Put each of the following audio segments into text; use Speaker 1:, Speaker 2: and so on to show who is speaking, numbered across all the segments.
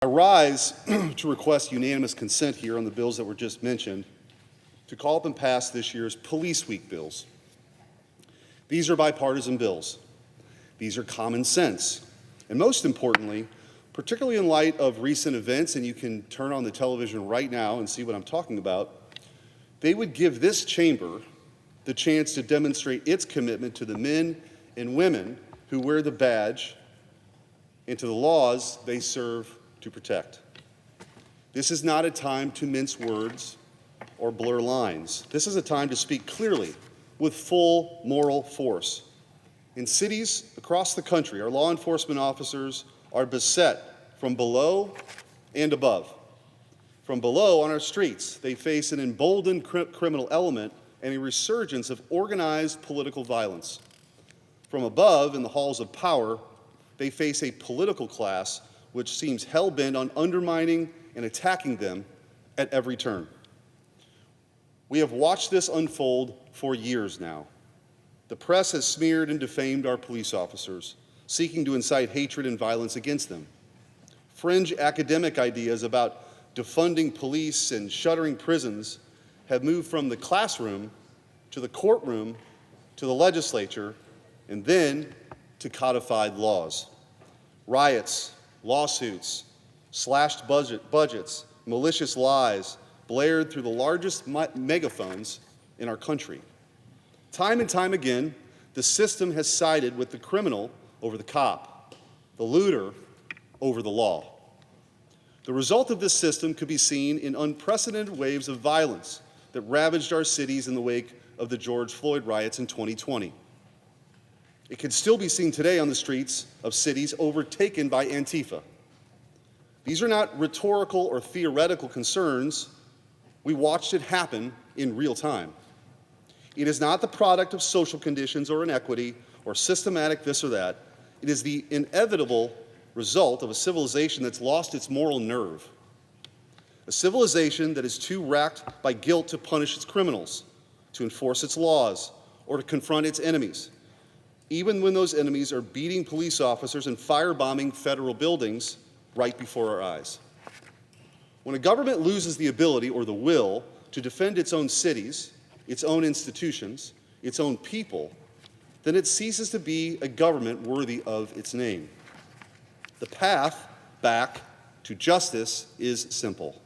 Speaker 1: I rise to request unanimous consent here on the bills that were just mentioned to call up and pass this year's Police Week bills. These are bipartisan bills. These are common sense. And most importantly, particularly in light of recent events, and you can turn on the television right now and see what I'm talking about, they would give this chamber the chance to demonstrate its commitment to the men and women who wear the badge and to the laws they serve to protect. This is not a time to mince words or blur lines. This is a time to speak clearly with full moral force. In cities across the country, our law enforcement officers are beset from below and above. From below on our streets, they face an emboldened criminal element and a resurgence of organized political violence. From above, in the halls of power, they face a political class which seems hell-bent on undermining and attacking them at every turn. We have watched this unfold for years now. The press has smeared and defamed our police officers, seeking to incite hatred and violence against them. Fringe academic ideas about defunding police and shuttering prisons have moved from the classroom to the courtroom to the legislature and then to codified laws. Riots, lawsuits, slashed budgets, malicious lies blared through the largest megaphones in our country. Time and time again, the system has sided with the criminal over the cop, the looter over the law. The result of this system could be seen in unprecedented waves of violence that ravaged our cities in the wake of the George Floyd riots in 2020. It can still be seen today on the streets of cities overtaken by Antifa. These are not rhetorical or theoretical concerns. We watched it happen in real time. It is not the product of social conditions or inequity or systematic this or that. It is the inevitable result of a civilization that's lost its moral nerve. A civilization that is too racked by guilt to punish its criminals, to enforce its laws, or to confront its enemies, even when those enemies are beating police officers and firebombing federal buildings right before our eyes. When a government loses the ability or the will to defend its own cities, its own institutions, its own people, then it ceases to be a government worthy of its name. The path back to justice is simple.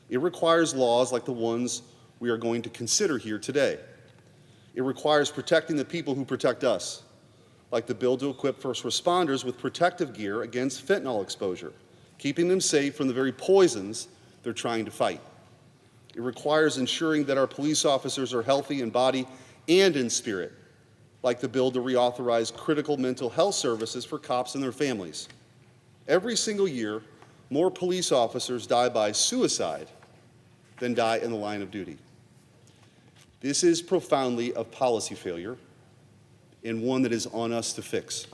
Speaker 1: It requires laws like the ones we are going to consider here today. It requires protecting the people who protect us, like the bill to equip first responders with protective gear against fentanyl exposure, keeping them safe from the very poisons they're trying to fight. It requires ensuring that our police officers are healthy in body and in spirit, like the bill to reauthorize critical mental health services for cops and their families. Every single year, more police officers die by suicide than die in the line of duty. This is profoundly a policy failure and one that is on us to fix.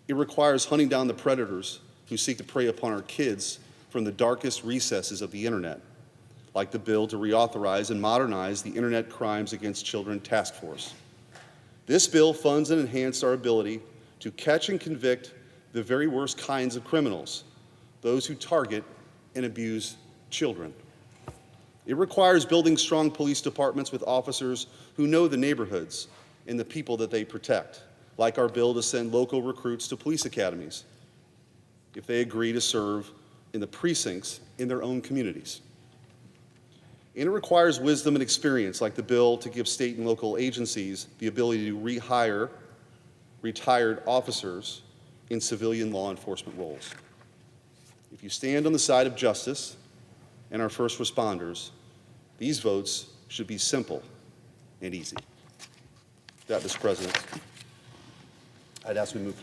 Speaker 1: It requires hunting down the predators who seek to prey upon our kids from the darkest recesses of the internet, like the bill to reauthorize and modernize the Internet Crimes Against Children Task Force. This bill funds and enhances our ability to catch and convict the very worst kinds of criminals, those who target and abuse children. It requires building strong police departments with officers who know the neighborhoods and the people that they protect, like our bill to send local recruits to police academies if they agree to serve in the precincts in their own communities. And it requires wisdom and experience, like the bill to give state and local agencies the ability to rehire retired officers in civilian law enforcement roles. If you stand on the side of justice and our first responders, these votes should be simple and easy. That, Mr. President, I'd ask we move forward.